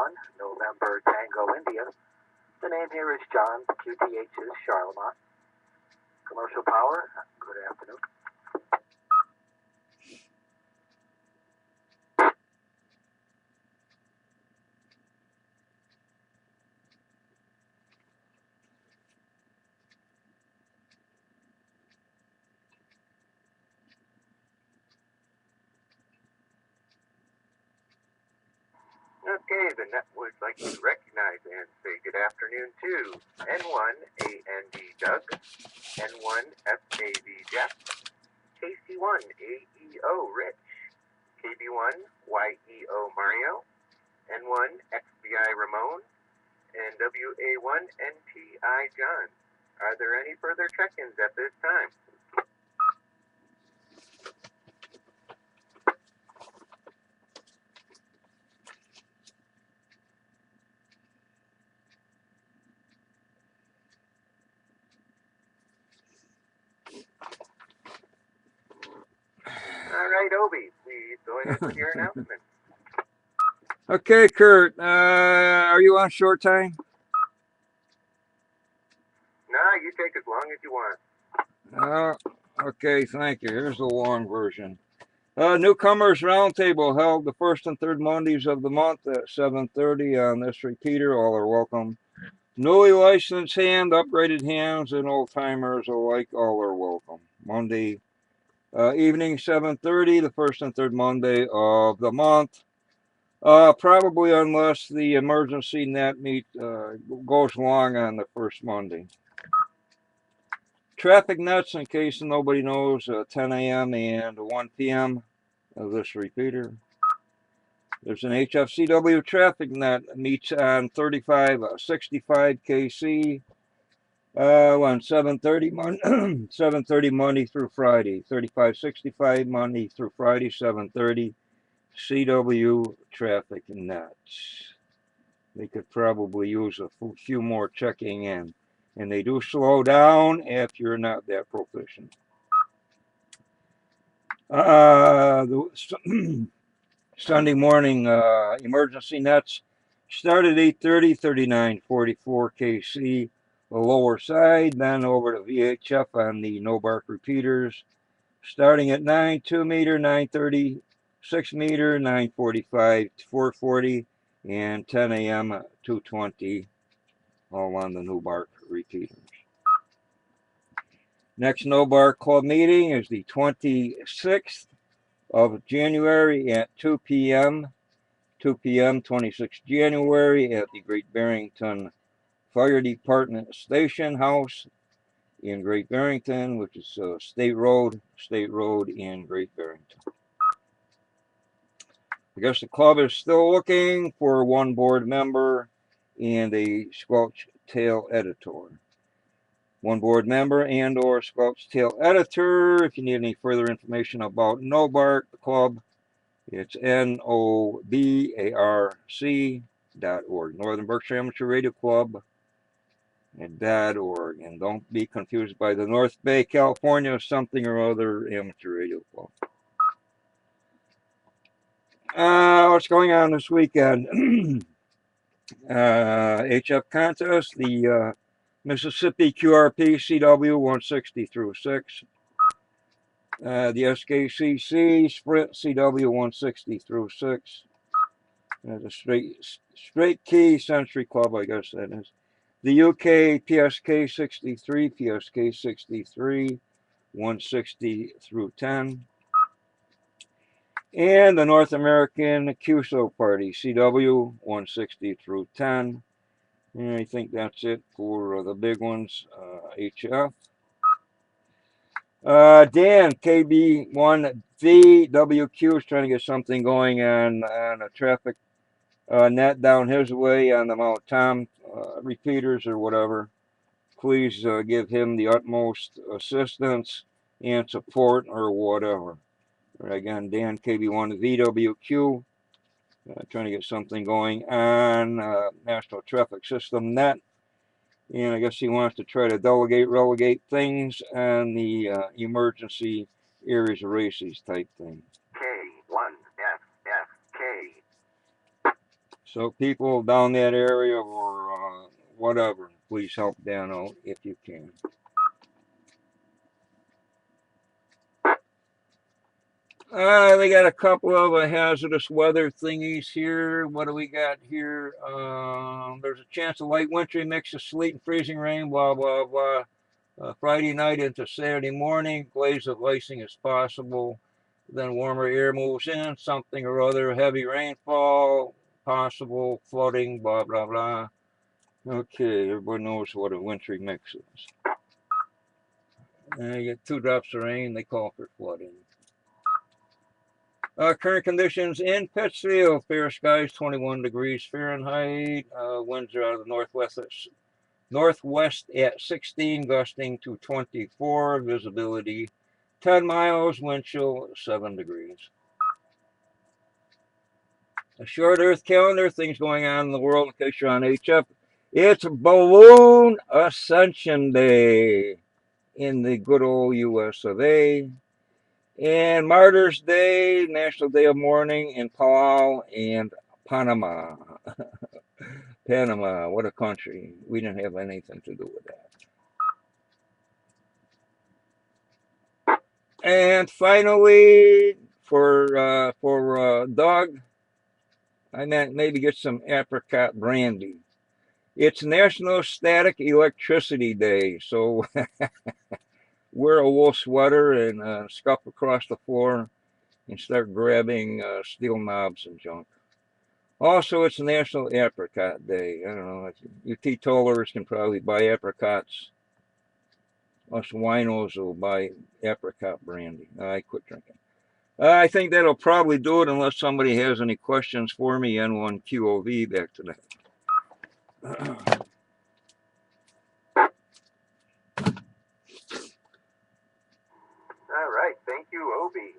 1, November Tango India. The name here is John. The QTH is Charlemont. Commercial power, good afternoon. Okay, the net would like to recognize and say good afternoon to N1 AND Doug, N1 FAV Jeff, KC1 AEO Rich, KB1 YEO Mario, N1 XVI Ramon, and WA1 NTI John. Are there any further check-ins at this time? All right, Obi, please go ahead with your announcement. Okay, Kurt, are you on short time? Nah, you take as long as you want. Okay, thank you. Here's the long version. Newcomers Roundtable held the first and third Mondays of the month at 7:30 on this repeater. All are welcome. Newly licensed hand, upgraded hands, and old timers alike, all are welcome. Monday evening, 7:30, the first and third Monday of the month. Probably unless the emergency net meet goes long on the first Monday. Traffic nets, in case nobody knows, 10 a.m. and 1 p.m. of this repeater. There's an HFCW traffic net meets on 3565 KC on 7:30 Monday through Friday. 3565 Monday through Friday, 7:30 CW traffic nets. They could probably use a few more checking in. And they do slow down if you're not that proficient. Sunday morning emergency nets start at 8:30, 3944 KC, the lower side, then over to VHF on the no bark repeaters, starting at 9, 2 meter, 9:30, 6 meter, 9:45, 440, and 10 a.m. 220, all on the no bark repeaters. Next no bark club meeting is the 26th of January at 2 p.m. 2 p.m. 26th January at the Great Barrington Fire Department Station House in Great Barrington, which is State Road in Great Barrington. I guess the club is still looking for one board member and a Squelch Tail editor. One board member and or Squelch Tail editor. If you need any further information about No Bark, the club, it's NOBARC.org. Northern Berkshire Amateur Radio Club and .org. And don't be confused by the North Bay, California something or other amateur radio club. What's going on this weekend? HF contest, the Mississippi QRP CW 160 through 6. The SKCC Sprint CW 160 through 6. The straight key Century Club, I guess that is. The UK PSK 63, PSK 63, 160 through 10. And the North American QSO Party CW 160 through 10. And I think that's it for the big ones, HF. Dan, KB1VWQ is trying to get something going on a traffic net down his way on the Mount Tom repeaters or whatever. Please give him the utmost assistance and support or whatever. Again, Dan, KB1VWQ, trying to get something going on National Traffic System net. And I guess he wants to try to relegate things on the emergency areas of races type thing. K1FFK. So people down that area or whatever, please help Dan out if you can. They got a couple of hazardous weather thingies here. What do we got here? There's a chance of light wintry mix of sleet and freezing rain, blah, blah, blah. Friday night into Saturday morning, glaze of icing is possible. Then warmer air moves in, something or other, heavy rainfall, possible flooding, blah, blah, blah. Okay, everybody knows what a wintry mix is. You get 2 drops of rain, they call for flooding. Current conditions in Pittsfield, fair skies, 21 degrees Fahrenheit. Winds are out of the northwest at 16, gusting to 24. Visibility 10 miles, wind chill 7 degrees. A short Earth calendar, things going on in the world in case you're on HF. It's Balloon Ascension Day in the good old US of A. And Martyrs Day, National Day of Mourning in Palau and Panama. Panama, what a country. We didn't have anything to do with that. And finally, for Doug, I meant maybe get some apricot brandy. It's National Static Electricity Day, so wear a wool sweater and scuff across the floor and start grabbing steel knobs and junk. Also, it's National Apricot Day. I don't know, you teetotalers can probably buy apricots. Us winos will buy apricot brandy. I quit drinking. I think that'll probably do it unless somebody has any questions for me. N1QOV, back to that. All right, thank you, Obi.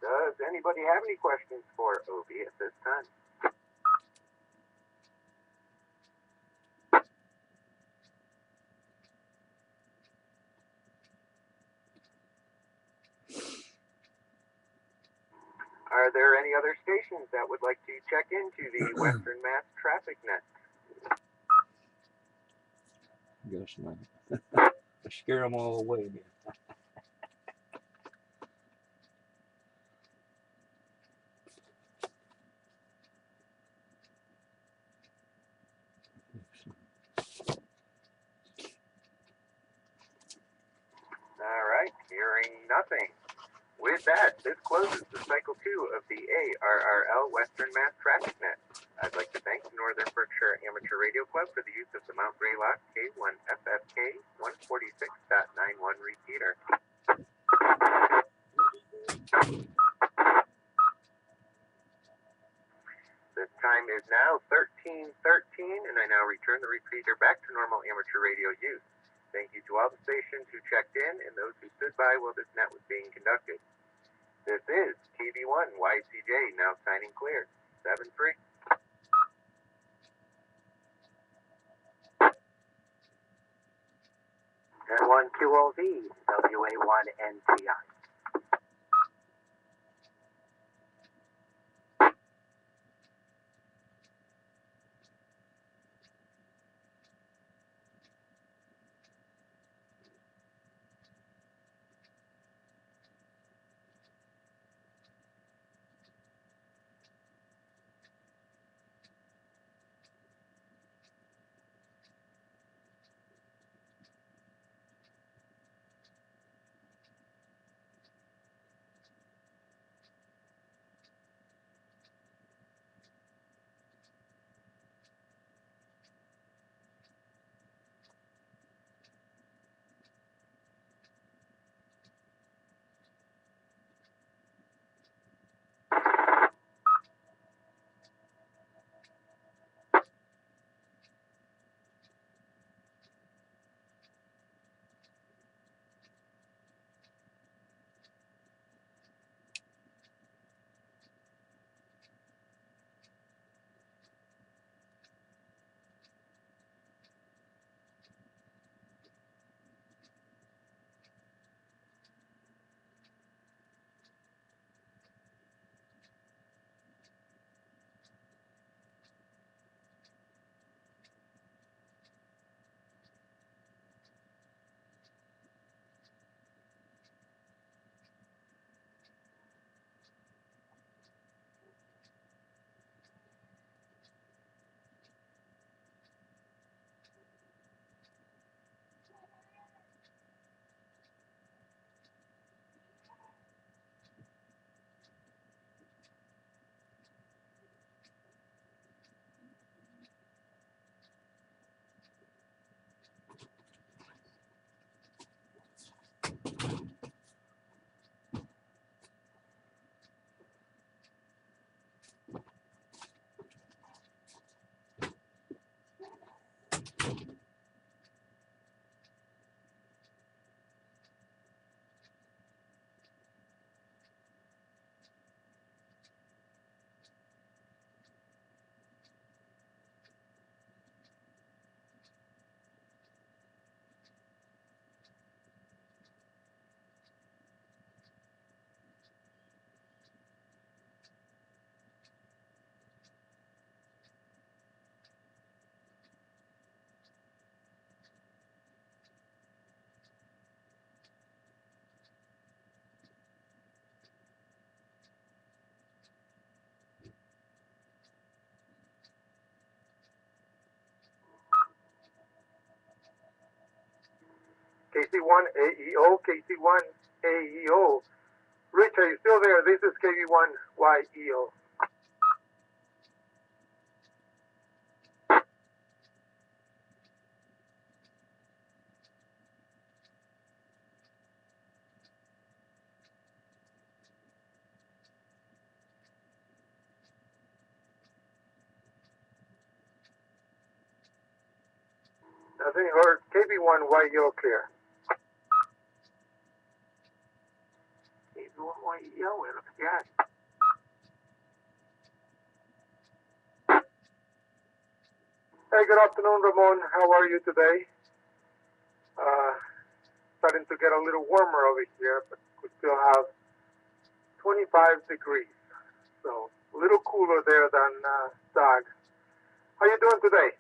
Does anybody have any questions for Obi at this time? Are there any other stations that would like to check into the Western Mass Traffic Net? Guess not. Scare them all away, man. All right, hearing nothing. With that, this closes the cycle 2 of the ARRL Western Mass Traffic Net. I'd like to thank Northern Berkshire Amateur Radio Club for the use of the Mount Greylock K1FFK 146.91 repeater. The time is now 13:13, and I now return the repeater back to normal amateur radio use. Thank you to all the stations who checked in and those who stood by while this net was being conducted. This is TV1 YCJ now signing clear. 7-3. N1QOV, WA1NTI. KC1 AEO, KC1 AEO. Rich, are you still there? This is KV1 YEO. Nothing heard. KV1 YEO clear. KV1 YEO, it looks good. Hey, good afternoon, Ramon. How are you today? Starting to get a little warmer over here, but we still have 25 degrees. So a little cooler there than Doug. How you doing today?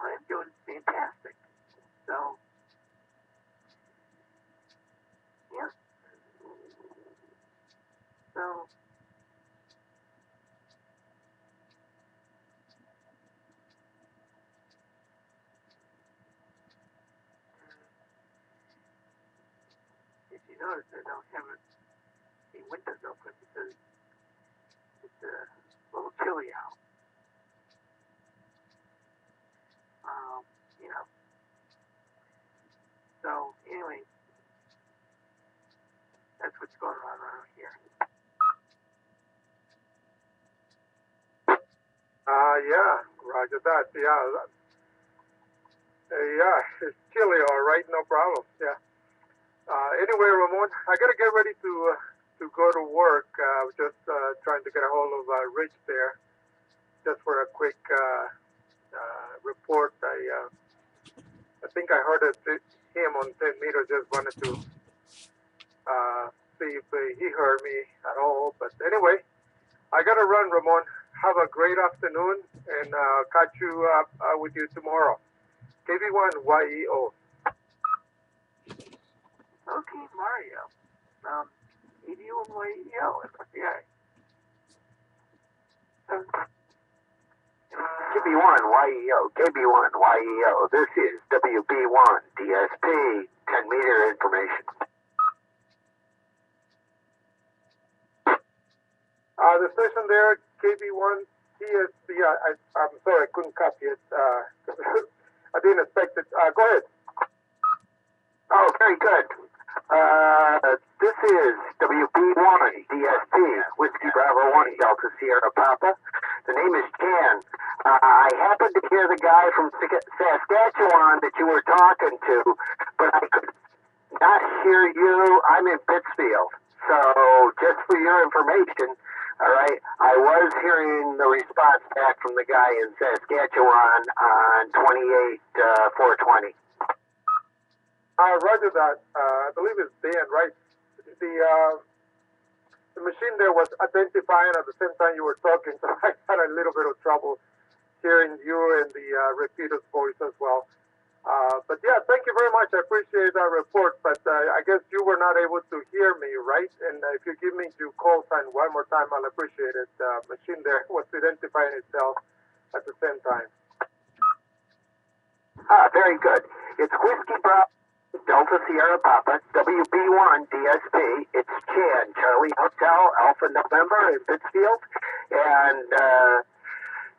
I'm doing fantastic. So, yeah. So, if you notice, I don't have any windows open because it's a little chilly out. You know. So, anyway, that's what's going on around here. Yeah, roger that. Yeah, yeah, it's chilly, all right, no problem. Yeah. Anyway, Ramon, I gotta get ready to go to work. Just trying to get a hold of Rich there, just for a quick report. I think I heard him on 10 meters. Just wanted to see if he heard me at all. But anyway, I gotta run, Ramon. Have a great afternoon, and catch you up with you tomorrow. KV1 YEO. Okay, Mario. KV1 YEO, yeah. KB1 YEO, KB1 YEO. This is WB1 DSP, 10 meter information. The station there, KB1 TSP. I'm sorry, I couldn't copy it. I didn't expect it. Go ahead. Oh, very good. This is WB1 DSP, Whiskey Bravo 1 Delta Sierra Papa. The name is Jan. I happened to hear the guy from Saskatchewan that you were talking to, but I could not hear you. I'm in Pittsfield. So, just for your information, all right, I was hearing the response back from the guy in Saskatchewan on 28-420. Roger that. I believe it's Dan, right? The machine there was identifying at the same time you were talking, so I had a little bit of trouble hearing you and the repeater's voice as well. But yeah, thank you very much. I appreciate that report, but I guess you were not able to hear me, right? And if you give me your call sign one more time, I'll appreciate it. Machine there was identifying itself at the same time. Very good. It's Whiskey Bravo Delta Sierra Papa, WB1 DSP. It's Chan, Charlie Hotel, Alpha November in Pittsfield. And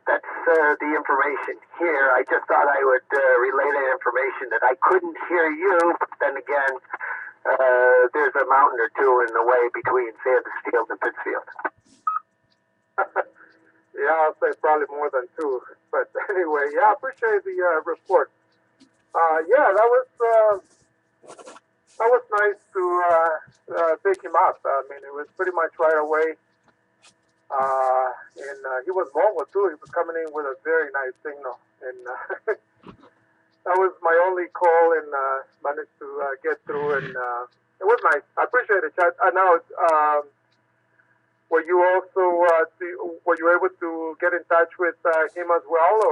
that's the information here. I just thought I would relay that information that I couldn't hear you, but then again, there's a mountain or two in the way between Sandusfield and Pittsfield. Yeah, I'll say probably more than two. But anyway, yeah, I appreciate the report. Yeah, that was nice to pick him up. I mean, it was pretty much right away. And he was mobile too. He was coming in with a very nice signal. And that was my only call, and managed to get through. And it was nice. I appreciate it, Chad. Now, were you also were you able to get in touch with him as well? Or